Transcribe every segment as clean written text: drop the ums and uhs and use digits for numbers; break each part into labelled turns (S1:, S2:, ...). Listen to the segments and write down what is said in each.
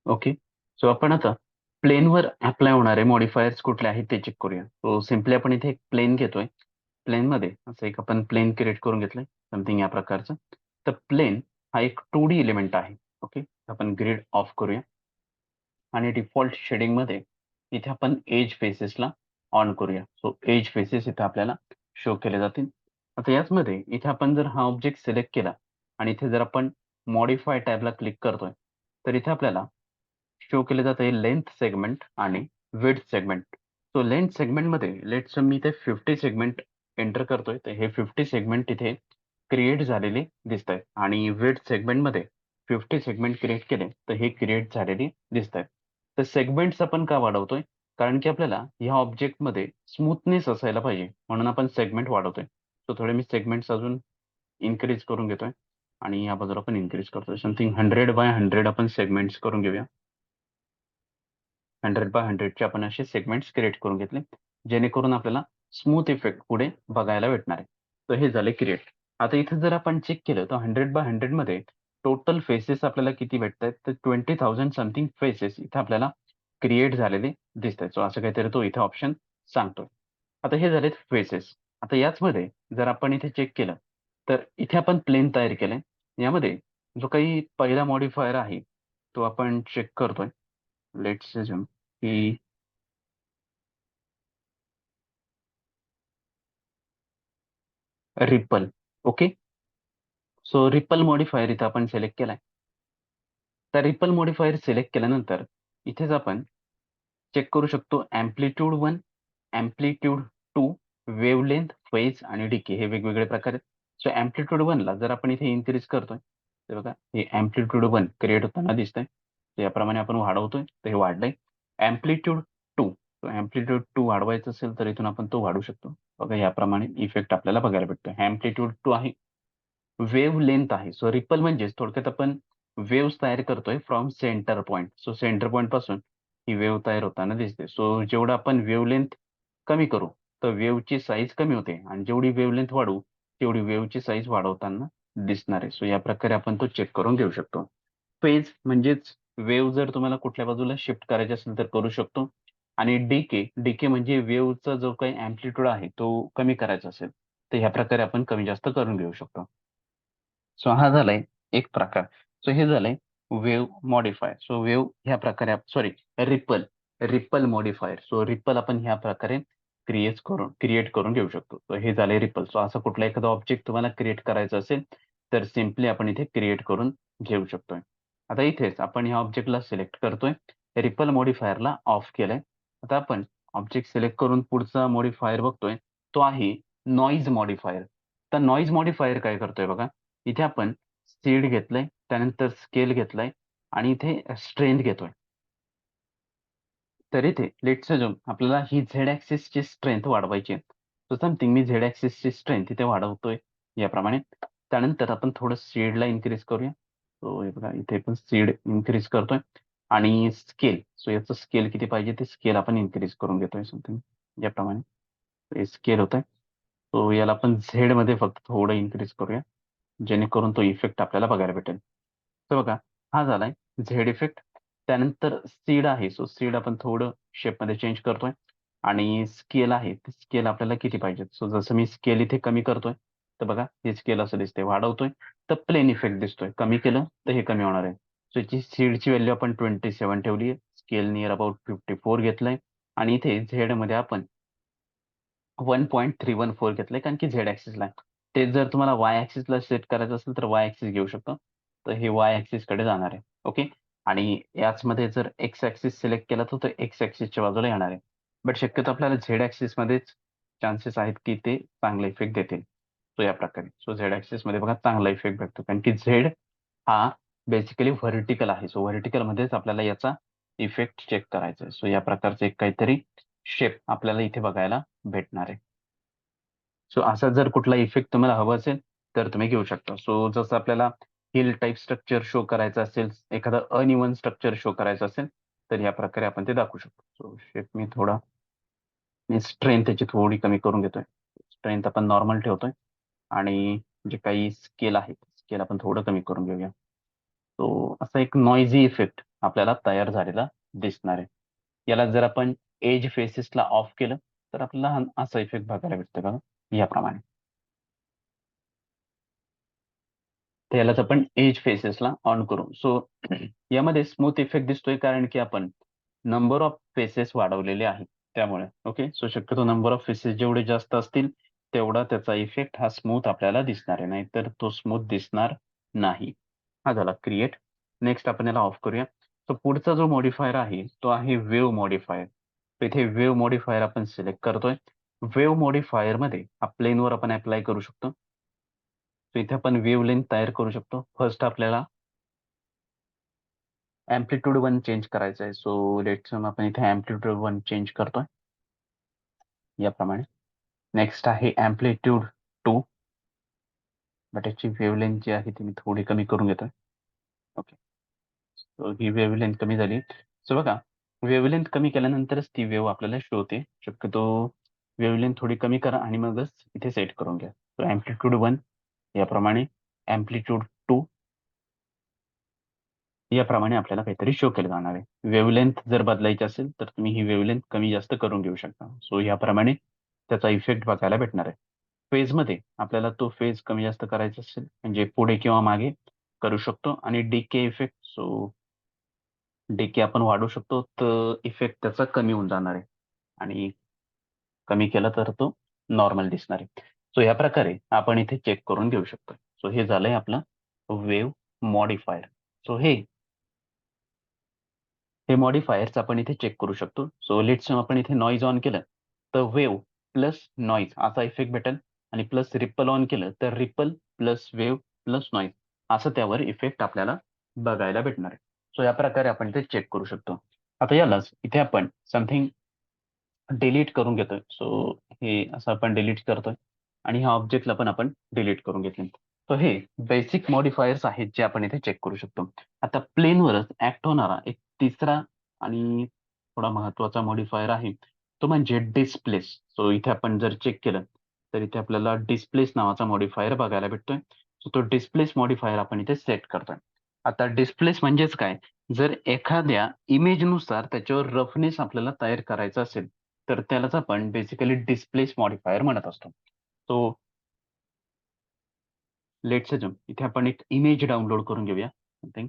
S1: Okay. So आपण आता प्लेनवर अप्लाय होणारे मॉडिफायर्स कुठले आहेत ते चेक करूया. सो सिम्पली आपण इथे एक प्लेन घेतोय. प्लेनमध्ये असं एक आपण प्लेन क्रिएट करून घेतलंय समथिंग या प्रकारचं. तर प्लेन हा एक 2D एलिमेंट आहे. ओके. आपण ग्रिड ऑफ करूया आणि डिफॉल्ट शेडिंगमध्ये इथे आपण एज फेसेसला ऑन करूया. सो एज फेसेस इथे आपल्याला शो केले जातील. आता याचमध्ये इथे आपण जर हा ऑब्जेक्ट सिलेक्ट केला आणि इथे जर आपण मॉडिफाय टॅबला क्लिक करतोय, तर इथे आपल्याला शो केले जाते लेंथ सेगमेंट आणि विड्थ सेगमेंट. सो लेंथ सेगमेंटमध्ये लेट्स मी इथे 50 सेगमेंट एंटर करतोय, तर हे 50 सेगमेंट इथे क्रिएट झालेले दिसत आहेत आणि विड्थ सेगमेंटमध्ये 50 सेगमेंट क्रिएट केले, तर हे क्रिएट झालेले दिसत आहेत. तर सेगमेंट्स आपण का वाढवतोय? कारण की आपल्याला ह्या ऑब्जेक्टमध्ये स्मूथनेस असायला पाहिजे, म्हणून आपण सेगमेंट वाढवतोय. सो थोडे मी सेगमेंट्स अजून इन्क्रीज करून घेतोय आणि या बाजूला पण इन्क्रीज करतोय. समथिंग 100 बाय 100 आपण सेगमेंट्स करून घेऊया. 100 बाय 100चे आपण असे सेगमेंट्स क्रिएट करून घेतले, जेणेकरून आपल्याला स्मूथ इफेक्ट पुढे बघायला भेटणार आहे. तर हे झाले क्रिएट. आता इथे जर आपण चेक केलं तर 100 बाय 100 मध्ये टोटल फेसेस आपल्याला किती भेटतायत? तर 20,000 समथिंग फेसेस इथे आपल्याला क्रिएट झालेले दिसतायत. सो असं काहीतरी तो इथे ऑप्शन सांगतोय. आता हे झालेत फेसेस. आता याचमध्ये जर आपण इथे चेक केलं, तर इथे आपण प्लेन तयार केलंय. यामध्ये जो काही पहिला मॉडिफायर आहे, तो आपण चेक करतोय. लेट्स अझ्युम की ripple. Okay. So ripple modifier इथे आपण सिलेक्ट केलाय. तर रिपल मॉडिफायर सिलेक्ट केल्यानंतर इथेच आपण चेक करू शकतो एम्प्लिट्यूड 1, एम्प्लिट्यूड 2, वेव्हलेंथ, फेज आणि डिके हे वेगवेगळे प्रकार आहेत. सो एम्प्लिट्यूड 1 ला जर आपण इथे इन्क्रीज करतोय, तर बघा हे एम्प्लिट्यूड 1 क्रिएट होताना दिसतंय. तर याप्रमाणे आपण वाढवतोय, तर हे वाढलंय. एम्प्लिट्यूड 2, एम्प्लिट्यूड 2 वाढवायचं असेल तर इथून आपण तो वाढवू शकतो. बघा याप्रमाणे इफेक्ट आपल्याला बघायला भेटतो. एम्प्लिट्यूड 2 आहे. वेव्ह लेंथ आहे. सो रिपल म्हणजेच थोडक्यात आपण वेव्हज तयार करतोय from centre point. So centre point पासून ही वेव्ह तयार होताना दिसते. सो जेवढं आपण वेव्ह लेंथ कमी करू, तर वेव्हची साईज कमी होते आणि जेवढी वेव्ह लेंथ वाढवू, तेवढी वेव्हची साईज वाढवताना दिसणार आहे. सो या प्रकारे आपण तो चेक करून घेऊ शकतो. फेज म्हणजेच वेव्ह जर तुम्हाला कुठल्या बाजूला शिफ्ट करायची असेल तर करू शकतो आणि डीके, डीके म्हणजे वेव्हचा जो काही एम्प्लिट्यूड आहे तो कमी करायचा असेल, तर ह्या प्रकारे आपण कमी जास्त करून घेऊ शकतो. सो हा झालाय एक प्रकार. सो हे झालंय वेव्ह मॉडिफायर. सो वेव्ह ह्या प्रकारे sorry ripple, ripple modifier. So ripple आपण ह्या प्रकारे क्रिएट करून घेऊ शकतो. तर हे झालंय रिपल. सो असं कुठला एखादा ऑब्जेक्ट तुम्हाला क्रिएट करायचा असेल, तर सिम्पली आपण इथे क्रिएट करून घेऊ शकतोय. आता इथेच आपण ह्या ऑब्जेक्टला सिलेक्ट करतोय. रिपल मॉडिफायरला ऑफ केलंय. आता आपण ऑब्जेक्ट सिलेक्ट करून पुढचा मॉडिफायर बघतोय. तो आहे नॉईज मॉडिफायर. तर नॉईज मॉडिफायर काय करतोय बघा. इथे आपण सीड घेतलंय, त्यानंतर स्केल घेतलाय आणि इथे स्ट्रेंथ घेतोय. तर इथे लेट्स अझ्युम आपल्याला ही झेड ॲक्सिसची स्ट्रेंथ वाढवायची आहे. सो समथिंग मी झेड ॲक्सिसची स्ट्रेंथ इथे वाढवतोय याप्रमाणे. त्यानंतर आपण थोडं सीडला इन्क्रीज करूया. सो हे बघा इथे पण सीड इन्क्रीज करतोय आणि स्केल. सो याचं स्केल किती पाहिजे ते स्केल आपण इन्क्रीज करून घेतोय समथिंग याप्रमाणे. हे स्केल होतंय. सो याला आपण झेडमध्ये फक्त थोडं इन्क्रीज करूया, जेणेकरून तो इफेक्ट आपल्याला बघायला भेटेल. तर बघा हा झालाय झेड इफेक्ट. त्यानंतर सीड आहे. सो सीड आपण थोडं शेपमध्ये चेंज करतोय आणि स्केल आहे. स्केल आपल्याला किती पाहिजे. सो जसं मी स्केल इथे कमी करतोय, तर बघा हे स्केल असं दिसतंय. वाढवतोय तर प्लेन इफेक्ट दिसतोय. कमी केलं तर हे कमी होणार आहे. सो याची सीडची व्हॅल्यू आपण 27 ठेवली आहे. स्केल नियर अबाउट 54 घेतलंय आणि इथे झेडमध्ये आपण 1.314 घेतलंय, कारण की झेड ॲक्सिसला आहे. तेच जर तुम्हाला वाय ॲक्सिसला सेट करायचं असेल तर वाय ॲक्सिस घेऊ शकतो. तर हे वाय ॲक्सिसकडे जाणार आहे. ओके. आणि याचमध्ये जर एक्स ॲक्सिस सिलेक्ट केला तर तो एक्स ॲक्सिसच्या बाजूला येणार आहे. बट शक्यतो आपल्याला झेड ॲक्सिसमध्येच चान्सेस आहेत की ते चांगला इफेक्ट देतील. सो या प्रकारे. सो झेड ॲक्सिसमध्ये बघा चांगला इफेक्ट भेटतो, कारण की झेड हा बेसिकली व्हर्टिकल आहे. सो व्हर्टिकलमध्येच आपल्याला याचा इफेक्ट चेक करायचा आहे. सो या प्रकारचं एक काहीतरी शेप आपल्याला इथे बघायला भेटणार आहे. सो असा जर कुठला इफेक्ट तुम्हाला हवा असेल, तर तुम्ही घेऊ शकता. सो जसं आपल्याला हिल टाइप स्ट्रक्चर शो करायचं असेल, एखादा अनइवन स्ट्रक्चर शो करायचं असेल, तर या प्रकारे आपण ते दाखवू शकतो. सो शेप मी थोडा स्ट्रेंथ त्याची थोडी कमी करून घेतोय. स्ट्रेंथ आपण नॉर्मल ठेवतोय आणि जे काही स्केल आहे, स्केल आपण थोडं कमी करून घेऊया. तो असा एक नॉइजी इफेक्ट आपल्याला तयार झालेला दिसणार आहे. याला जर आपण एज फेसेसला ऑफ केलं तर आपल्याला असा इफेक्ट बघायला भेटतो का याप्रमाणे. तर यालाच आपण एज फेसेसला ऑन करू. सो यामध्ये स्मूथ इफेक्ट दिसतोय कारण की आपण नंबर ऑफ फेसेस वाढवलेले आहेत त्यामुळे. ओके, सो शक्यतो नंबर ऑफ फेसेस जेवढे जास्त असतील तेवढा त्याचा इफेक्ट हा स्मूथ आपल्याला दिसणार आहे, नाहीतर तो स्मूथ दिसणार नाही. हा झाला क्रिएट. नेक्स्ट आपण याला ऑफ करूया. तो पुढचा जो मॉडिफायर आहे तो आहे वेव्ह मॉडिफायर. इथे वेव्ह मॉडिफायर आपण सिलेक्ट करतोय. वेव्ह मॉडिफायर मध्ये हा प्लेनवर आपण अप्लाय करू शकतो. सो इथे आपण वेव्ह लेंथ तयार करू शकतो. फर्स्ट आपल्याला एम्प्लिट्यूड 1 चेंज करायचं आहे. सो लेट्स आपण इथे एम्प्लिट्यूड 1 चेंज करतोय याप्रमाणे. नेक्स्ट आहे एम्प्लिट्यूड 2, बट याची वेव्हलेंथ जी आहे ती मी थोडी कमी करून घेतोय. ओके, सो ही वेव्हलेंथ कमी झाली. सो बघा, वेव्हलेंथ कमी केल्यानंतरच ती वेव्ह आपल्याला शो होते. शक्यतो वेव्हलेंथ थोडी कमी करा आणि मगच इथे सेट करून घ्या. सो एम्प्लिट्यूड 1 याप्रमाणे, एम्प्लिट्यूड 2 याप्रमाणे आपल्याला काहीतरी शो केलं जाणार आहे. वेव्हलेंथ जर बदलायची असेल तर तुम्ही ही वेव्हलेंथ कमी जास्त करून घेऊ शकता. सो याप्रमाणे त्याचा इफेक्ट बघायला भेटणार आहे. फेजमध्ये आपल्याला तो फेज कमी जास्त करायचा असेल म्हणजे पुढे किंवा मागे करू शकतो. आणि डीके इफेक्ट, सो डीके आपण वाढवू शकतो तर इफेक्ट त्याचा कमी होऊन जाणार आहे आणि कमी केला तर तो नॉर्मल दिसणार आहे. सो या प्रकारे आपण इथे चेक करून घेऊ शकतो. सो हे झालंय आपलं वेव्ह मॉडिफायर. सो हे मॉडिफायर्स आपण इथे चेक करू शकतो. सो लेट्स आपण इथे नॉईज ऑन केलं तर वेव्ह प्लस नॉईज असा इफेक्ट भेटेल आणि प्लस रिपल ऑन केलं तर ripple plus wave plus noise असं त्यावर इफेक्ट आपल्याला बघायला भेटणार आहे. सो या प्रकारे आपण ते चेक करू शकतो. आता यालाच इथे आपण समथिंग डिलीट करून घेतोय. सो हे असं आपण डिलीट करतोय आणि ह्या ऑब्जेक्टला पण आपण डिलीट करून घेतले. तर हे बेसिक मॉडिफायर्स आहेत जे आपण इथे चेक करू शकतो. आता प्लेनवरच ऍक्ट होणारा एक तिसरा आणि थोडा महत्वाचा मॉडिफायर आहे तो म्हणजे डिस्प्लेस. सो इथे आपण जर चेक केलं तर इथे आपल्याला डिस्प्लेस नावाचा मॉडिफायर बघायला भेटतोय. सो तो डिस्प्लेस मॉडिफायर आपण इथे सेट करतोय. आता डिस्प्लेस म्हणजेच काय, जर एखाद्या इमेजनुसार त्याच्यावर रफनेस आपल्याला तयार करायचा असेल तर त्यालाच आपण बेसिकली डिस्प्लेस मॉडिफायर म्हणत असतो. सो लेट्स अज्युम इथे आपण एक इमेज डाउनलोड करून घेऊया. समथिंग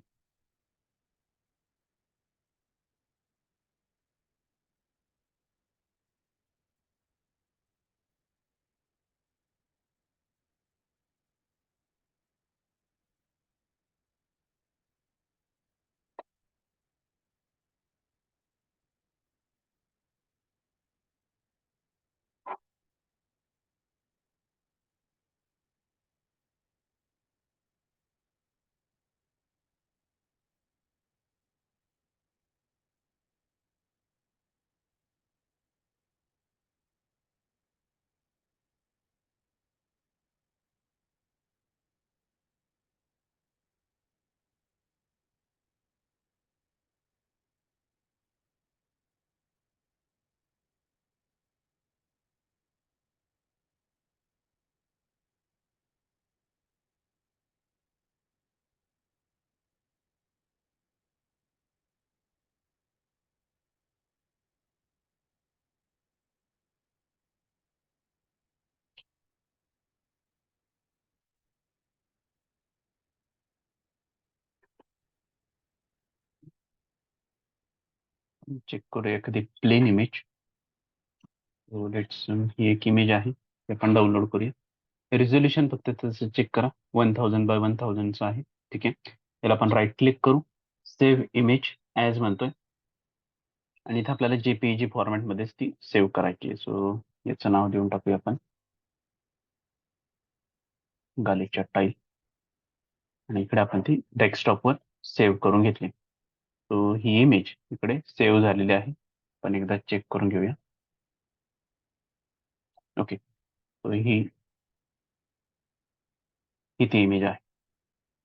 S1: चेक करूया एखादी प्लेन इमेज. लेट्स ही एक इमेज आहे ते आपण डाउनलोड करूया. रिझोल्युशन फक्त त्याचं चेक करा, 1000 by 1000 आहे. ठीक आहे, याला आपण राईट क्लिक करू, सेव्ह इमेज ॲज म्हणतोय आणि इथे आपल्याला जेपीईजी फॉर्मॅटमध्येच ती सेव्ह करायची आहे. सो याचं नाव देऊन टाकूया आपण गालीच्या टाईल आणि इकडे आपण ती डेस्कटॉपवर सेव्ह करून घेतली. सो ही इमेज इकडे सेव्ह झालेली आहे. पण एकदा चेक करून घेऊया. ओके, सो ही ती इमेज आहे.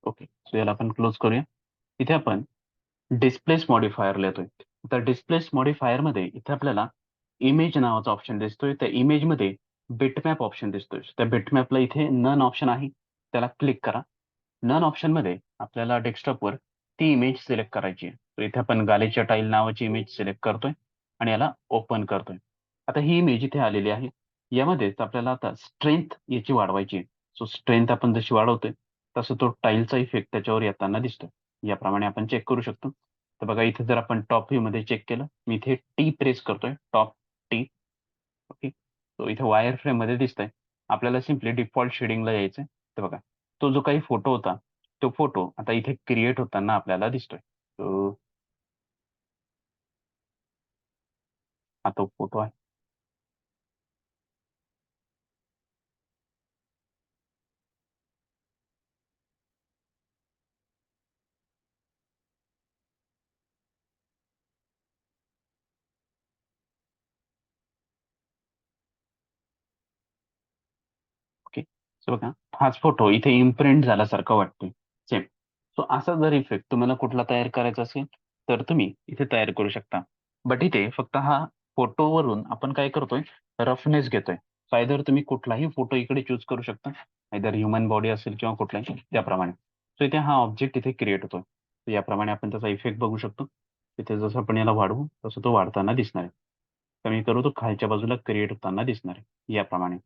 S1: ओके, सो याला आपण क्लोज करूया. इथे आपण डिस्प्लेस मॉडिफायर लिहितोय. तर डिस्प्लेस मॉडिफायर मध्ये इथे आपल्याला इमेज नावाचा ऑप्शन दिसतोय. त्या इमेज मध्ये बिटमॅप ऑप्शन दिसतोय. त्या बिटमॅपला इथे नन ऑप्शन आहे, त्याला क्लिक करा. नन ऑप्शन मध्ये आपल्याला डेस्कटॉपवर ती इमेज सिलेक्ट करायची आहे. तर इथे आपण गालीच्या टाईल नावाची इमेज सिलेक्ट करतोय आणि याला ओपन करतोय. आता ही इमेज इथे आलेली आहे. यामध्येच आपल्याला आता स्ट्रेंथ याची वाढवायची आहे. सो स्ट्रेंथ आपण जशी वाढवतोय तसं तो टाईलचा इफेक्ट त्याच्यावर येताना दिसतो. याप्रमाणे आपण चेक करू शकतो. तर बघा इथे जर आपण टॉप व्ह्यू मध्ये चेक केलं, मी इथे टी प्रेस करतोय, टॉप टी. ओके, तो इथे वायर फ्रेम मध्ये दिसतंय. आपल्याला सिम्पली डिफॉल्ट शेडिंगला यायचंय. तर बघा तो जो काही फोटो होता, तो फोटो आता इथे क्रिएट होताना आपल्याला दिसतोय. तो हा तो फोटो आहे. ओके, सो बघा हाच फोटो इथे इम्प्रिंट झाल्यासारखा वाटतोय सेम. सो असा जर इफेक्ट तुम्हाला कुठला तयार करायचा असेल तर तुम्ही इथे तयार करू शकता. बट इथे फक्त हा फोटोवरून आपण काय करतोय, रफनेस घेतोय. आयदर तुम्ही कुठलाही फोटो इकडे चूज करू शकता, आयदर ह्युमन बॉडी असेल किंवा कुठलाही त्याप्रमाणे. सो इथे हा ऑब्जेक्ट इथे क्रिएट होतोय. तर याप्रमाणे आपण त्याचा इफेक्ट बघू शकतो. इथे जसं आपण याला वाढवू तसं तो वाढताना दिसणार आहे. कमी करू तो खालच्या बाजूला क्रिएट होताना दिसणार आहे याप्रमाणे.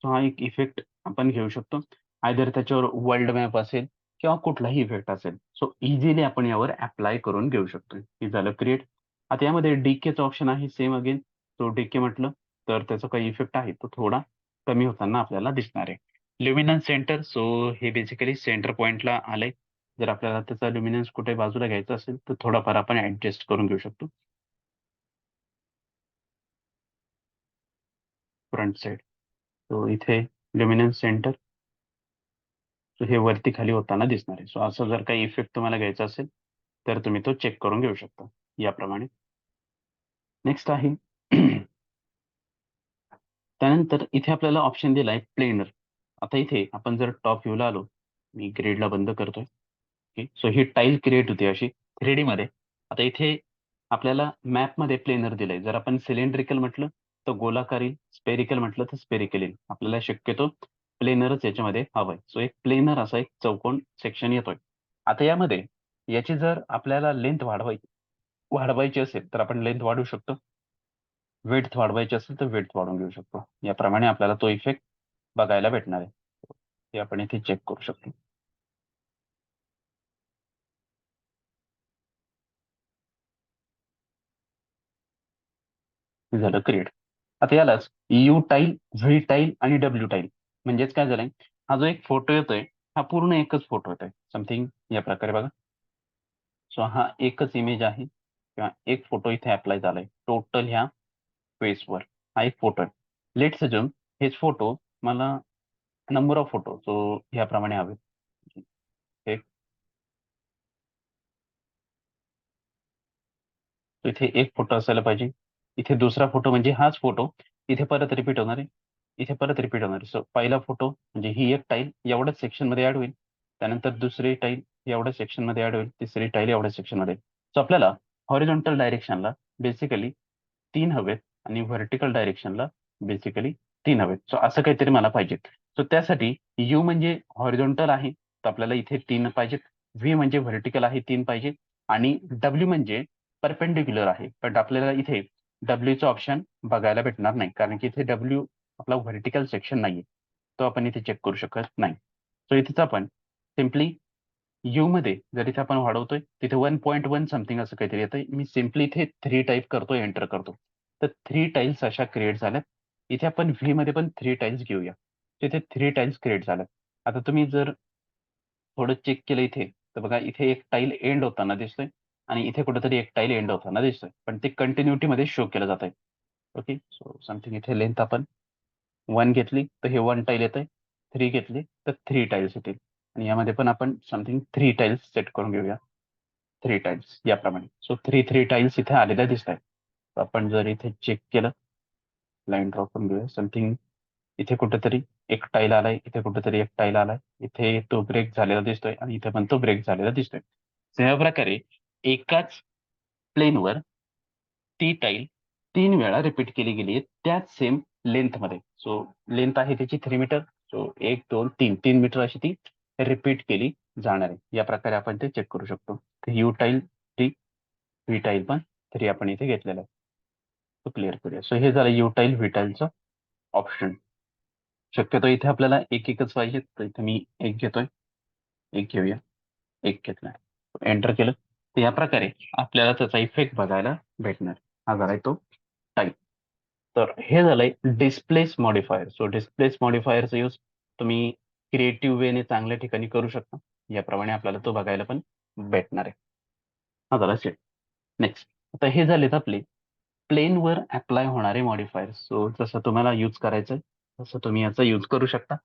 S1: सो हा एक इफेक्ट आपण घेऊ शकतो. आयदर त्याच्यावर वर्ल्ड मॅप असेल किंवा कुठलाही इफेक्ट असेल. सो इझिली आपण यावर अप्लाय करून घेऊ शकतो. हे झालं क्रिएट. आता यामध्ये डीकेचं ऑप्शन आहे सेम अगेन. तो डीके म्हटलं तर त्याचा काही इफेक्ट आहे तो थोडा कमी होताना आपल्याला दिसणार आहे. ल्युमिनन्स सेंटर, सो हे बेसिकली सेंटर पॉईंटला आलंय. जर आपल्याला त्याचा ल्युमिनन्स कुठे बाजूला घ्यायचा असेल तर थोडाफार आपण ऍडजस्ट करून घेऊ शकतो. फ्रंट साइड, सो इथे ल्युमिनन्स सेंटर, सो हे वरती खाली होताना दिसणार आहे. सो असं जर काही इफेक्ट तुम्हाला घ्यायचा असेल तर तुम्ही तो चेक करून घेऊ शकता याप्रमाणे. नेक्स्ट आहे त्यानंतर इथे आपल्याला ऑप्शन दिला आहे प्लेनर. आता इथे आपण जर टॉप व्ह्यूला आलो, मी ग्रेडला बंद करतोय. ओके, सो ही टाईल क्रिएट होती अशी 3D मध्ये. आता इथे आपल्याला मॅपमध्ये प्लेनर दिलंय. जर आपण सिलेंड्रिकल म्हटलं तर गोलाकार येईल, स्पेरिकल म्हटलं तर स्पेरिकल येईल. आपल्याला शक्यतो प्लेनरच याच्यामध्ये हवंय. सो एक प्लेनर असा एक चौकोन सेक्शन येतोय. आता यामध्ये याची जर आपल्याला लेंथ वाढवायची असेल तर आपण लेंथ वाढवू शकतो. विड्थ वाढवायची असेल तर विड्थ वाढवून घेऊ शकतो. याप्रमाणे आपल्याला तो इफेक्ट बघायला भेटणार आहे. हे आपण इथे चेक करू शकतो. हे झालं क्रिएट. आता यालाच यू टाईल, व्ही टाईल आणि डब्ल्यू टाईल म्हणजेच काय झालंय, हा जो एक फोटो येतोय हा पूर्ण एकच फोटो येतोय समथिंग या प्रकारे बघा. सो हा एकच इमेज आहे किंवा एक फोटो इथे अप्लाय झालाय टोटल ह्या फेसवर. हा एक फोटो आहे. लेट्स अज्युम हेच फोटो मला नंबर ऑफ फोटो सो ह्याप्रमाणे हवे. एक, इथे एक फोटो असायला पाहिजे. इथे दुसरा फोटो म्हणजे हाच फोटो इथे परत रिपीट होणार आहे. इथे परत रिपीट होणार आहे. सो पहिला फोटो म्हणजे ही एक टाईल एवढ्याच सेक्शन मध्ये ऍड होईल. त्यानंतर दुसरी टाईल एवढ्या सेक्शन मध्ये ऍड होईल. तिसरी टाईल एवढ्या सेक्शन मध्ये. सो आपल्याला हॉरिझॉन्टल डायरेक्शनला बेसिकली 3 हवेत आणि व्हर्टिकल डायरेक्शनला बेसिकली 3 हवेत. सो असं काहीतरी मला पाहिजे. सो त्यासाठी यू म्हणजे हॉरिझॉन्टल आहे तर आपल्याला इथे 3 पाहिजेत. व्ही म्हणजे व्हर्टिकल आहे 3 पाहिजे. आणि डब्ल्यू म्हणजे परपेंडिक्युलर आहे. पण आपल्याला इथे डब्ल्यूचं ऑप्शन बघायला भेटणार नाही कारण की इथे डब्ल्यू आपला व्हर्टिकल सेक्शन नाहीये. तो आपण इथे चेक करू शकत नाही. सो इथेच आपण सिम्पली यू मध्ये जर इथे आपण वाढवतोय तिथे 1.1 समथिंग असं काहीतरी येतंय. मी सिम्पली इथे 3 टाईप करतो, एंटर करतो. तर 3 टाईल्स अशा क्रिएट झाल्यात. इथे आपण व्ही मध्ये पण 3 टाईल्स घेऊया. तिथे 3 टाईल्स क्रिएट झाल्यात. आता तुम्ही जर थोडं चेक केलं इथे तर बघा इथे एक टाईल एंड होताना दिसतोय आणि इथे कुठेतरी एक टाईल एंड होताना दिसतोय. पण ते कंटिन्युटी मध्ये शो केलं जात आहे. ओके, सो समथिंग इथे लेंथ आपण 1 घेतली तर हे 1 टाईल येतंय. 3 घेतली तर 3 टाईल्स येतील. आणि यामध्ये पण आपण समथिंग 3 टाईल्स सेट करून घेऊया. 3 टाईल्स याप्रमाणे. सो 3 टाईल्स इथे आलेल्या दिसत आहेत. आपण जर इथे चेक केलं, लाईन ड्रॉ करून घेऊया समथिंग इथे कुठेतरी एक टाईल आलाय, इथे कुठेतरी एक टाईल आलाय. इथे तो ब्रेक झालेला दिसतोय आणि इथे पण तो ब्रेक झालेला दिसतोय. So या प्रकारे एकाच प्लेनवर ती टाईल 3 वेळा रिपीट केली गेली आहे त्याच सेम लेंथमध्ये. सो लेंथ आहे त्याची 3 मीटर. सो 1, 2, 3 3 मीटर अशी ती रिपीट केली जाणार आहे. या प्रकारे आपण ते चेक करू शकतो. यू टाईल 3 व्हीटाईल पण 3 आपण इथे घेतलेला आहे. तो क्लिअर करूया. सो हे झालं युटाईल व्हीटाईलचं ऑप्शन. शक्यतो इथे आपल्याला एकच पाहिजे, तर इथे मी 1 घेतोय. 1 घेऊया. 1 घेतलाय. एंटर केलं. तर या प्रकारे आपल्याला त्याचा इफेक्ट बघायला भेटणार. हा झालाय तो टाइप. तर हे झालंय डिस्प्लेस मॉडिफायर. सो डिस्प्लेस मॉडिफायरचा यूज तुम्ही क्रिएटिव्ह वेने चांगल्या ठिकाणी करू शकता. याप्रमाणे आपल्याला तो बघायला पण भेटणार आहे. हा झाला सेट. नेक्स्ट. आता हे झालेत आपले प्लेनवर अप्लाय होणारे मॉडिफायर. सो जसं तुम्हाला यूज करायचं तसं तुम्ही याचा यूज करू शकता.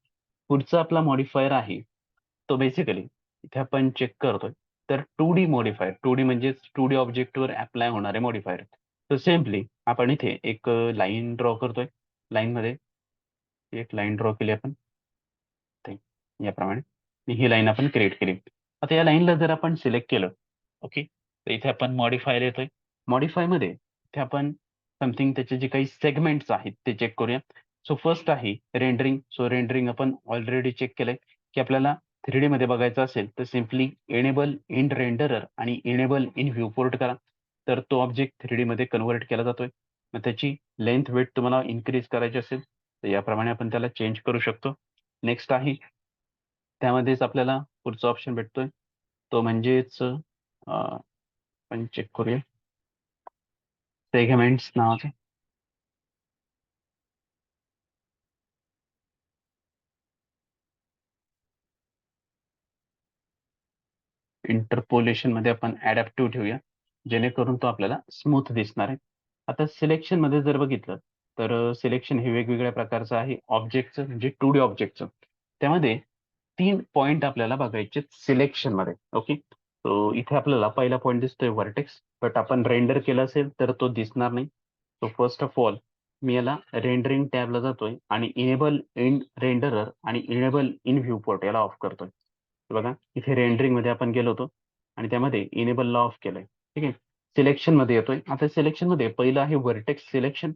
S1: पुढचा आपला मॉडिफायर आहे तो बेसिकली इथे आपण चेक करतोय. तर 2D मॉडिफायर. 2D म्हणजेच 2D ऑब्जेक्टवर अप्लाय होणारे मॉडिफायर. तर सिम्पली आपण इथे एक लाईन ड्रॉ करतोय. लाईनमध्ये एक लाईन ड्रॉ केली आपण. ते याप्रमाणे आणि ही लाईन आपण क्रिएट केली. आता या लाईनला जर आपण सिलेक्ट केलं, ओके, तर इथे आपण मॉडिफायला येतोय. मॉडिफायमध्ये इथे आपण समथिंग त्याचे जे काही सेगमेंट्स आहेत ते चेक करूया. सो फर्स्ट आहे रेंडरिंग. सो रेंडरिंग आपण ऑलरेडी चेक केलंय की आपल्याला 3D मध्ये बघायचं असेल तर सिम्पली एनेबल इन रेंडरर आणि एनेबल इन व्ह्यूपोर्ट करा. तर तो ऑब्जेक्ट 3D मध्ये कन्व्हर्ट केला जातोय. मग त्याची लेंथ विड्थ तुम्हाला इन्क्रीज करायची असेल तर याप्रमाणे आपण त्याला चेंज करू शकतो. नेक्स्ट आहे त्यामध्येच आपल्याला पुढचा ऑप्शन भेटतोय तो म्हणजेच आपण चेक करूया सेगमेंट्स नावाचा. इंटरपोलेशन मध्ये आपण ऍडॅप्टिव्ह ठेवूया जेणेकरून तो आपल्याला स्मूथ दिसणार आहे. आता सिलेक्शन मध्ये जर बघितलं तर सिलेक्शन हे वेगवेगळ्या प्रकारचं आहे. ऑब्जेक्टचं म्हणजे 2D ऑब्जेक्टचं त्यामध्ये 3 पॉइंट आपल्याला बघायचे सिलेक्शन मध्ये. ओके, तो इथे आपल्याला पहिला पॉइंट दिसतोय व्हर्टेक्स, बट आपण रेंडर केला असेल तर तो दिसणार नाही. सो फर्स्ट ऑफ ऑल मी याला रेंडरिंग टॅबला जातोय आणि इनेबल इन रेंडरर आणि इनेबल इन व्ह्यूपोर्ट याला ऑफ करतोय. बघा इथे रेंडरिंग मध्ये आपण गेलो होतो आणि त्यामध्ये इनेबलला ऑफ केलंय. ठीक आहे. सिलेक्शन मध्ये येतोय. आता सिलेक्शन मध्ये पहिलं आहे व्हर्टेक्स सिलेक्शन,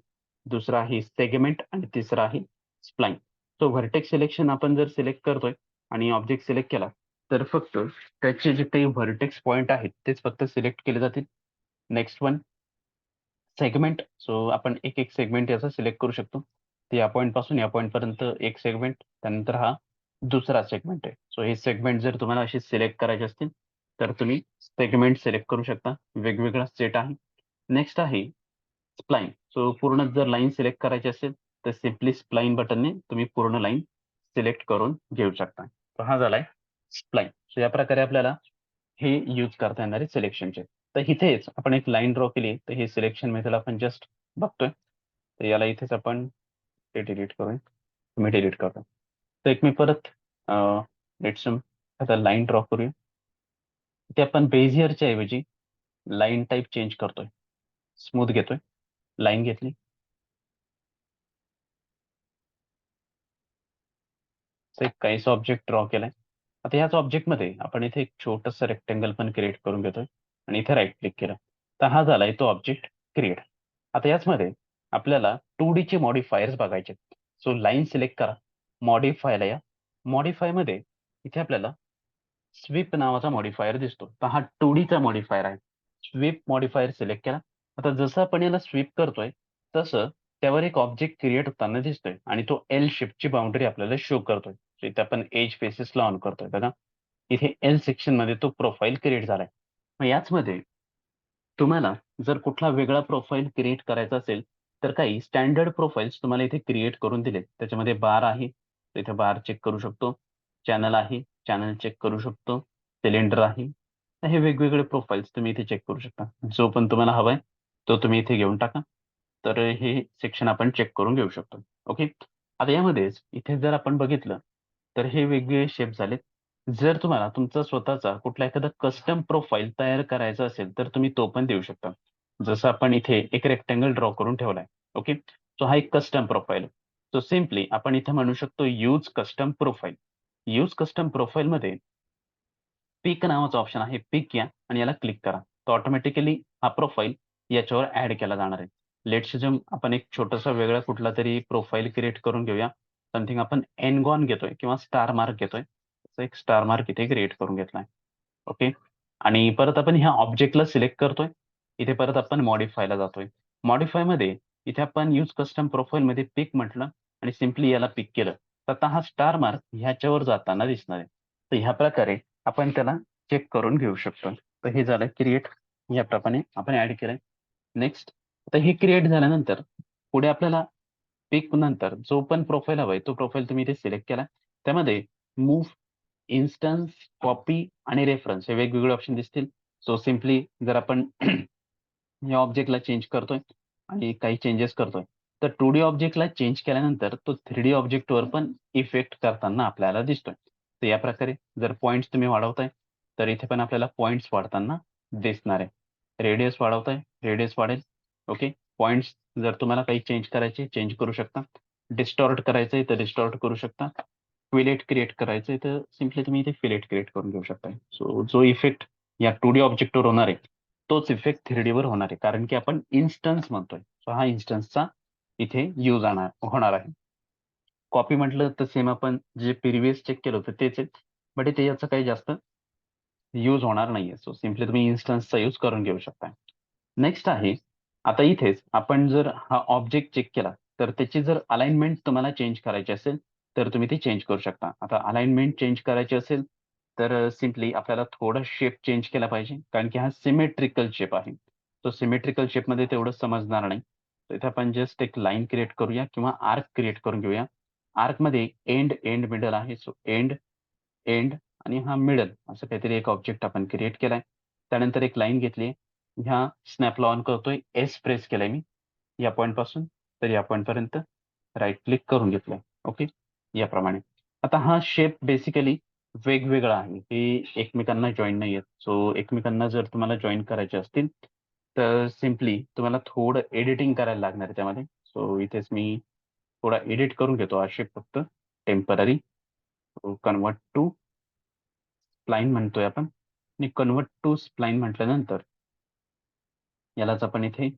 S1: दुसरा आहे सेगमेंट आणि तिसरा आहे स्प्लाइन. सो व्हर्टेक्स सिलेक्शन आपण जर सिलेक्ट करतोय आणि ऑब्जेक्ट सिलेक्ट केला तर फक्त त्याचे जे काही व्हर्टेक्स पॉइंट आहेत तेच फक्त सिलेक्ट केले जातील. Next one segment. सो आपण एक एक सेगमेंट याचा सिलेक्ट करू शकतो. तर या पॉईंट पासून या पॉईंट पर्यंत एक सेगमेंट, त्यानंतर हा दुसरा सेगमेंट आहे. सो हे सेगमेंट जर तुम्हाला असे सिलेक्ट करायचे असतील तर तुम्ही सेगमेंट सिलेक्ट करू शकता. वेगवेगळा सेट आहे. नेक्स्ट आहे स्प्लाइन. सो पूर्ण जर लाईन सिलेक्ट करायची असेल तर सिम्पली स्प्लाइन बटनने तुम्ही पूर्ण लाईन सिलेक्ट करून घेऊ शकता. तर हा झालाय स्प्लाइन. सो या प्रकारे आपल्याला हे यूज करता येणारे सिलेक्शनचे. तर इथेच आपण एक लाईन ड्रॉ केली तर हे सिलेक्शन मेथड आपण जस्ट बघतोय. तर याला इथेच आपण ते डिलीट करूया. तुम्ही डिलीट करतो. तर एक मी परत लेट्स आता लाईन ड्रॉ करूया. ते आपण बेझियरच्या ऐवजी लाईन टाईप चेंज करतोय. स्मूथ घेतोय. लाईन घेतली. एक काहीसा ऑब्जेक्ट ड्रॉ केलाय. आता ह्याच ऑब्जेक्टमध्ये आपण इथे एक छोटंसं रेक्टेंगल पण क्रिएट करून घेतोय आणि इथे राईट क्लिक केलं. तर हा झालाय तो ऑब्जेक्ट क्रिएट. आता याचमध्ये आपल्याला 2D चे मॉडिफायर्स बघायचे. सो लाईन सिलेक्ट करा. मॉडिफायला या. मॉडिफायमध्ये इथे आपल्याला स्वीप नावाचा मॉडिफायर दिसतो. तर हा 2D चा मॉडिफायर आहे. स्वीप मॉडिफायर सिलेक्ट केला. आता जसं आपण याला स्वीप करतोय तसं त्यावर एक ऑब्जेक्ट क्रिएट होताना दिसतोय आणि तो एल शेपची बाउंड्री आपल्याला शो करतोय. So इथे आपण एज फेसेसला ऑन करतोय बघा. इथे एल सेक्शन मध्ये तो प्रोफाईल क्रिएट झालाय. मग याचमध्ये तुम्हाला जर कुठला वेगळा प्रोफाईल क्रिएट करायचा असेल तर काही स्टँडर्ड प्रोफाइल्स तुम्हाला इथे क्रिएट करून दिले. त्याच्यामध्ये बार आहे. तर इथे बार चेक करू शकतो. चॅनल आहे. चॅनल चेक करू शकतो. सिलेंडर आहे. तर हे वेगवेगळे प्रोफाइल्स तुम्ही इथे चेक करू शकता. जो पण तुम्हाला हवाय तो तुम्ही इथे घेऊन टाका. तर हे सेक्शन आपण चेक करून घेऊ शकतो. ओके. आता यामध्येच इथे जर आपण बघितलं तर हे वेगवेगळे शेप झालेत. जर तुम्हाला तुमचा स्वतःचा कुठला एखादा कस्टम प्रोफाईल तयार करायचा असेल तर तुम्ही तो पण देऊ शकता. जसं आपण इथे एक रेक्टेंगल ड्रॉ करून ठेवलाय. ओके. सो हा एक कस्टम प्रोफाईल. सो सिम्पली आपण इथे म्हणू शकतो use custom profile. Use custom प्रोफाईलमध्ये पिक नावाचा ऑप्शन आहे. पिक या आणि याला क्लिक करा. तर ऑटोमॅटिकली हा प्रोफाईल याच्यावर ऍड केला जाणार आहे. लेट्स अज्युम आपण एक छोटासा वेगळा कुठला तरी प्रोफाईल क्रिएट करून घेऊया. समथिंग आपण एनगॉन घेतोय किंवा स्टार मार्क घेतोय. तर एक स्टार मार्क इथे क्रिएट करून घेतलाय. ओके. आणि परत आपण ह्या ऑब्जेक्टला सिलेक्ट करतोय इथे परत आपण मॉडिफायला जातोय. मॉडिफायमध्ये इथे आपण यूज कस्टम प्रोफाइलमध्ये पिक म्हटलं आणि सिम्पली याला पिक केलं. तर आता हा स्टार मार्क ह्याच्यावर जाताना दिसणार आहे. तर ह्या प्रकारे आपण त्याला चेक करून घेऊ शकतो. तर हे झालं क्रिएट, याप्रमाणे आपण ऍड केलंय. नेक्स्ट, आता हे क्रिएट झाल्यानंतर पुढे आपल्याला पिक नंतर जो पण प्रोफाईल हवाय तो प्रोफाईल तुम्ही इथे सिलेक्ट केला. त्यामध्ये मूव्ह, इन्स्टन्स, कॉपी आणि रेफरन्स हे वेगवेगळे ऑप्शन दिसतील. सो सिम्पली जर आपण या ऑब्जेक्टला चेंज करतोय आणि काही चेंजेस करतोय, तर 2D ऑब्जेक्टला चेंज केल्यानंतर तो 3D ऑब्जेक्टवर पण इफेक्ट करताना आपल्याला दिसतोय. तर या प्रकारे जर पॉइंट्स तुम्ही वाढवताय, तर इथे पण आपल्याला पॉइंट्स वाढताना दिसणार आहे. रेडियस वाढवताय, रेडियस वाढेल. ओके. पॉइंट्स जर तुम्हाला काही चेंज करायचे, चेंज करू शकता. डिस्टॉर्ट करायचंय तर डिस्टॉर्ट करू शकता. फिलेट क्रिएट करायचंय तर सिम्पली तुम्ही इथे फिलेट क्रिएट करून घेऊ शकता. सो जो इफेक्ट या 2D ऑब्जेक्टवर होणार आहे, तोच इफेक्ट 3D वर होणार आहे. कारण की आपण इन्स्टन्स म्हणतोय. सो हा इन्स्टन्सचा इथे यूज होणार आहे. कॉपी म्हटलं तर सेम आपण जे प्रिव्हियस चेक केलं होतं तेच आहे. बट इथे याचा काही जास्त यूज होणार नाहीये. सो सिम्पली तुम्ही इन्स्टन्सचा यूज करून घेऊ शकता. नेक्स्ट आहे, आता इथेच आपण जर हा ऑब्जेक्ट चेक केला, तर त्याची जर अलाइनमेंट तुम्हाला चेंज करायची असेल, तर तुम्ही ती चेंज करू शकता. आता अलाइनमेंट चेंज करायची असेल, तर सिम्पली आपल्याला थोडं शेप चेंज केला पाहिजे. कारण की हा सिमेट्रिकल शेप आहे. तो सिमेट्रिकल शेपमध्ये तेवढं समजणार नाही. तर इथे आपण जस्ट एक लाईन क्रिएट करूया किंवा आर्क क्रिएट करून घेऊया. आर्कमध्ये एंड, एंड, मिडल आहे. सो एंड, एंड आणि हा मिडल असं काहीतरी एक ऑब्जेक्ट आपण क्रिएट केलाय. त्यानंतर एक लाईन घेतली. ह्या स्नॅपला ऑन करतोय. एस प्रेस केलाय मी या पॉइंट पासून तर या पॉइंट पर्यंत राईट क्लिक करून घेतलंय. ओके. याप्रमाणे. आता हा शेप बेसिकली वेगवेगळा आहे. हे एकमेकांना जॉईन नाही आहेत. सो एकमेकांना जर तुम्हाला जॉईन करायचे असतील, तर सिम्पली तुम्हाला थोडं एडिटिंग करायला लागणार आहे त्यामध्ये. सो इथेच मी थोडा एडिट करून घेतो हा शेप फक्त टेम्पररी. कन्वर्ट टू स्प्लाइन म्हणतोय आपण आणि कन्वर्ट टू स्प्लाइन म्हटल्यानंतर यालाच आपण इथे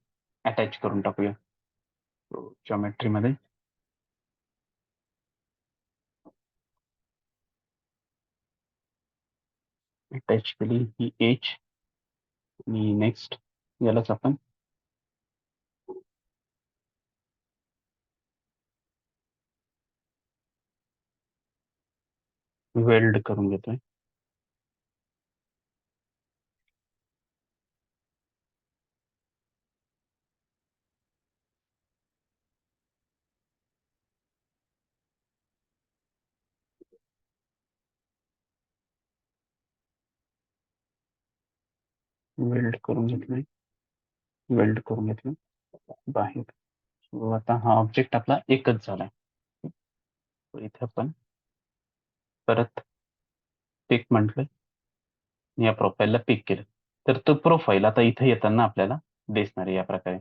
S1: अटॅच करून टाकूया जॉमेट्रीमध्ये. अटॅच केली ही एज आणि नेक्स्ट यालाच आपण वेल्ड करून घेतोय. वेल्ड करून घेतलंय. वेल्ड करून घेतलं बाहेर. So आता हा ऑब्जेक्ट आपला एकच झालाय. So इथे आपण परत पिक म्हटलंय, या प्रोफाईलला पिक केलं, तर तो प्रोफाईल आता इथे येताना आपल्याला दिसणार आहे या प्रकारे.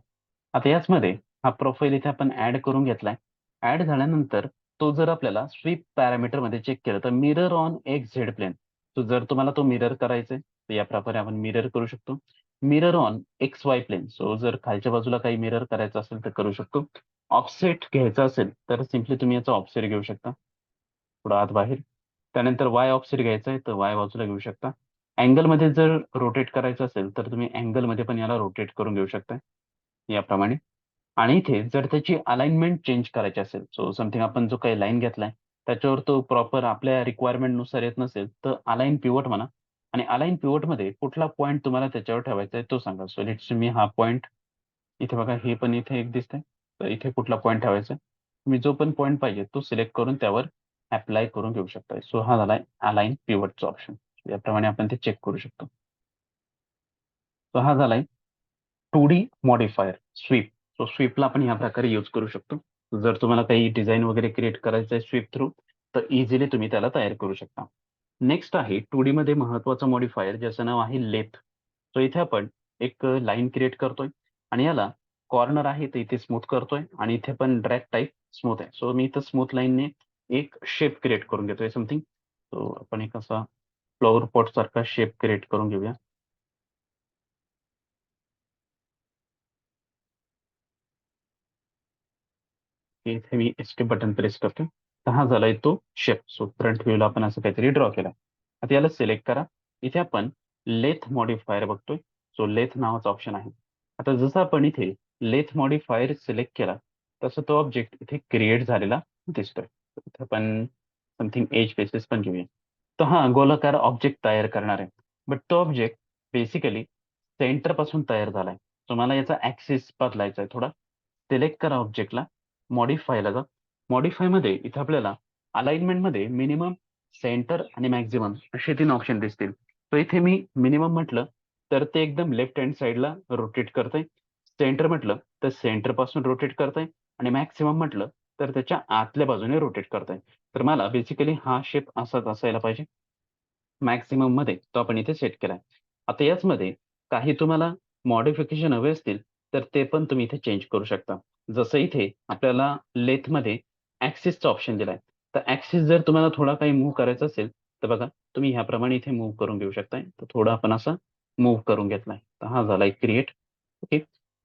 S1: आता याचमध्ये हा प्रोफाईल इथे आपण ऍड करून घेतलाय. ऍड झाल्यानंतर तो जर आपल्याला स्वीप पॅरामीटर मध्ये चेक केलं तर mirror on X Z plane. तो जर तुम्हाला तो मिरर करायचा आहे तर या प्रकारे आपण मिरर करू शकतो. Mirror on x y plane. So जर खालच्या बाजूला काही मिरर करायचं असेल तर करू शकतो. ऑफसेट घ्यायचा असेल तर सिम्पली तुम्ही याचा ऑफसेट घेऊ शकता थोडं आत बाहेर. त्यानंतर वाय ऑफसेट घ्यायचा आहे तर वाय बाजूला घेऊ शकता. अँगलमध्ये जर रोटेट करायचं असेल तर तुम्ही अँगलमध्ये पण याला रोटेट करून घेऊ शकता याप्रमाणे. आणि इथे जर त्याची अलाइनमेंट चेंज करायची असेल, सो समथिंग आपण जो काही लाईन घेतलाय त्याच्यावर तो प्रॉपर आपल्या रिक्वायरमेंट नुसार येत नसेल तर अलाइन पिवट म्हणा आणि अलाइन पिवट मध्ये कुठला पॉईंट तुम्हाला त्याच्यावर ठेवायचा आहे तो सांगा. सो लेट्स मी हा पॉईंट इथे बघा, हे पण इथे एक दिसतंय. तर इथे कुठला पॉईंट ठेवायचा आहे, तुम्ही जो पण पॉईंट पाहिजे तो सिलेक्ट करून त्यावर अप्लाय करून घेऊ शकता. सो हा झालाय अलाइन पिवटचा ऑप्शन. याप्रमाणे आपण ते चेक करू शकतो. सो हा झालाय 2D मॉडिफायर स्वीप. सो स्वीपला आपण ह्या प्रकारे यूज करू शकतो. जर तुम्हाला काही डिझाईन वगैरे क्रिएट करायचं आहे स्वीप थ्रू, तर इझिली तुम्ही त्याला तयार करू शकता. नेक्स्ट आहे 2D मध्ये महत्वाचा मॉडिफायर ज्याचं नाव आहे लेथ. सो इथे आपण एक लाईन क्रिएट करतोय आणि याला कॉर्नर आहे तर इथे स्मूथ करतोय आणि इथे पण ड्रॅग टाईप स्मूथ आहे. सो मी इथं स्मूथ लाईनने एक शेप क्रिएट करून घेतोय समथिंग. सो आपण एक असा फ्लॉवर पॉट सारखा शेप क्रिएट करून घेऊया. इथे मी एस्केप बटन प्रेस करतो. तर हा झालाय तो शेप. सो फ्रंट व्ह्यूला आपण असं काहीतरी ड्रॉ केला. आता याला सिलेक्ट करा. इथे आपण लेथ मॉडिफायर बघतोय. सो लेथ नावाचा ऑप्शन आहे. आता जसं आपण इथे लेथ मॉडिफायर सिलेक्ट केला, तसं तो ऑब्जेक्ट इथे क्रिएट झालेला दिसतोय. इथे आपण समथिंग एज बेसिस पण घेऊया. तर हा गोलाकार ऑब्जेक्ट तयार करणार आहे. बट तो ऑब्जेक्ट बेसिकली सेंटर पासून तयार झालाय. तुम्हाला याचा ऍक्सिस बदलायचा आहे थोडा. सिलेक्ट करा ऑब्जेक्टला, मॉडिफायला जा. मॉडिफायमध्ये इथे आपल्याला अलाइनमेंटमध्ये मिनिमम, सेंटर आणि मॅक्झिमम असे 3 ऑप्शन दिसतील. तर इथे मी मिनिमम म्हटलं तर ते एकदम लेफ्ट हँड साइडला रोटेट करतंय. सेंटर म्हटलं तर सेंटर पासून रोटेट करतंय आणि मॅक्सिमम म्हटलं तर त्याच्या आतल्या बाजूने रोटेट करतंय. तर मला बेसिकली हा शेप असाच असायला पाहिजे. मॅक्सिमम मध्ये तो आपण इथे सेट केलाय. आता याचमध्ये काही तुम्हाला मॉडिफिकेशन हवे असतील, तर ते पण तुम्ही इथे चेंज करू शकता. जसं इथे आपल्याला लेथमध्ये ॲक्सिसचा ऑप्शन दिलाय. तर ॲक्सिस जर तुम्हाला थोडा काही मूव्ह करायचा असेल, तर बघा तुम्ही ह्याप्रमाणे इथे मूव्ह करून घेऊ शकताय. तर थोडा आपण असा मूव्ह करून घेतलाय. तर हा झालाय क्रिएट. ओके.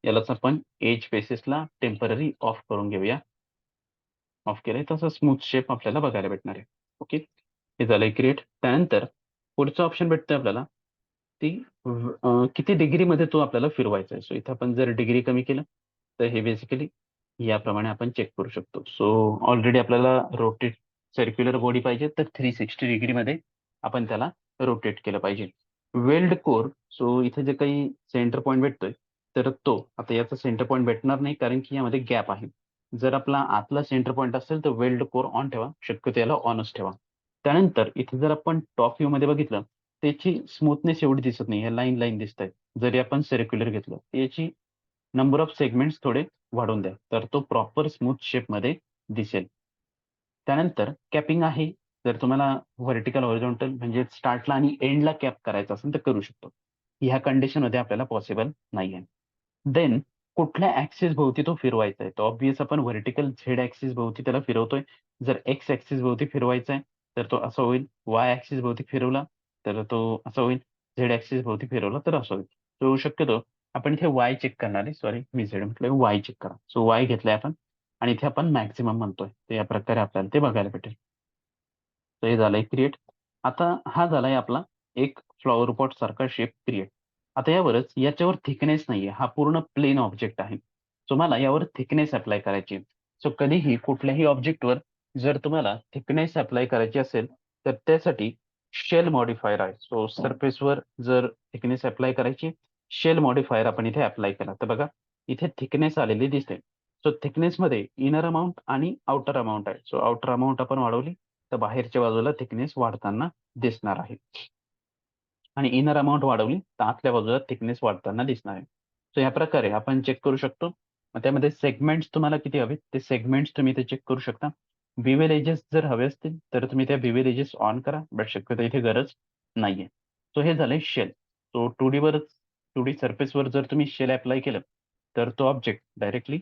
S1: यालाच आपण एज बेसिसला टेम्पररी ऑफ करून घेऊया. ऑफ केलंय तसं स्मूथ शेप आपल्याला बघायला भेटणार आहे. ओके. हे झालंय क्रिएट. त्यानंतर पुढचा ऑप्शन भेटतोय आपल्याला, ती किती डिग्रीमध्ये तो आपल्याला फिरवायचा आहे. सो इथं आपण जर डिग्री कमी केलं, तर हे बेसिकली याप्रमाणे आपण चेक करू शकतो. सो ऑलरेडी आपल्याला रोटेट सर्क्युलर बॉडी पाहिजे, तर 360 डिग्रीमध्ये आपण त्याला रोटेट केलं पाहिजे. वेल्ड कोर, सो इथे जे काही सेंटर पॉइंट भेटतोय, तर तो आता याचा सेंटर पॉइंट भेटणार नाही, कारण की यामध्ये गॅप आहे. जर आपला आतला सेंटर पॉइंट असेल, तर वेल्ड कोर ऑन ठेवा. शक्यतो याला ऑनच ठेवा. त्यानंतर इथे जर आपण टॉप व्ह्यूमध्ये बघितलं, त्याची स्मूथनेस एवढी दिसत नाही. ह्या लाईन दिसतायत. जरी आपण सर्क्युलर घेतलं, याची नंबर ऑफ सेगमेंट्स थोडे वाढवून द्या. तर तो प्रॉपर स्मूथ शेपमध्ये दिसेल. त्यानंतर कॅपिंग आहे. जर तुम्हाला व्हर्टिकल, हॉरिझॉन्टल म्हणजे स्टार्टला आणि एंडला कॅप करायचं असेल तर करू शकतो. ह्या कंडिशनमध्ये आपल्याला पॉसिबल नाहीये. देन कुठल्या ॲक्सिस भोवती तो फिरवायचा आहे. तर ऑब्व्हियस आपण व्हर्टिकल झेड ॲक्सिस भोवती त्याला फिरवतोय. जर एक्स ॲक्सिस भोवती फिरवायचा आहे, तर तो असा होईल. वाय ॲक्सिस भोवती फिरवला, तर तो असा होईल. झेड ॲक्सिस भोवती फिरवला तर असं होईल. सो शक्यतो आपण इथे वाय चेक करणार आहे. सॉरी, मी झेड म्हटलंय, वाय चेक करा. सो वाय घेतलाय आपण आणि इथे आपण मॅक्सिमम म्हणतोय. तर या प्रकारे आपल्याला ते बघायला भेटेल. तर हे झालंय क्रिएट. आता हा झालाय आपला एक फ्लॉवर पॉट सारखा शेप क्रिएट. आता यावरच याच्यावर थिकनेस नाहीये. हा पूर्ण प्लेन ऑब्जेक्ट आहे. तुम्हाला यावर थिकनेस अप्लाय करायची आहे. सो कधीही कुठल्याही ऑब्जेक्टवर जर तुम्हाला थिकनेस अप्लाय करायची असेल, तर त्यासाठी शेल मॉडिफायर आहे. सो सरफेसवर जर थिकनेस अप्लाय करायची, शेल मॉडिफायर आपण इथे अप्लाय केला. तर बघा इथे थिकनेस आलेली दिसते. सो थिकनेसमध्ये इनर अमाउंट आणि आउटर अमाउंट आहे. सो आउटर अमाउंट आपण वाढवली, तर बाहेरच्या बाजूला थिकनेस वाढताना दिसणार आहे. आणि इनर अमाउंट वाढवली, तर आतल्या बाजूला थिकनेस वाढताना दिसणार आहे. सो या प्रकारे आपण चेक करू शकतो. मग त्यामध्ये सेगमेंट्स तुम्हाला किती हवेत, ते सेगमेंट्स तुम्ही इथे चेक करू शकता. बिवेल एजेस जर हवे असतील, तर तुम्ही त्या बिवेल एजेस ऑन करा. बट शक्यतो इथे गरज नाहीये. सो हे झालंय शेल. सो 2D सरफेसवर जर तुम्ही शेल अप्लाय केलं, तर तो ऑब्जेक्ट डायरेक्टली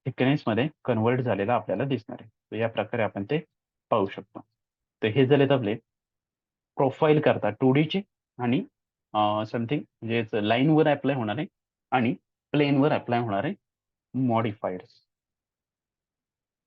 S1: थिकनेसमध्ये कन्व्हर्ट झालेला आपल्याला दिसणार आहे. तर या प्रकारे आपण ते पाहू शकतो. तर हे झालेत आपले प्रोफाइल करता 2Dचे आणि समथिंग म्हणजे लाईनवर अप्लाय होणारे आणि प्लेनवर अप्लाय होणारे मॉडिफायर्स.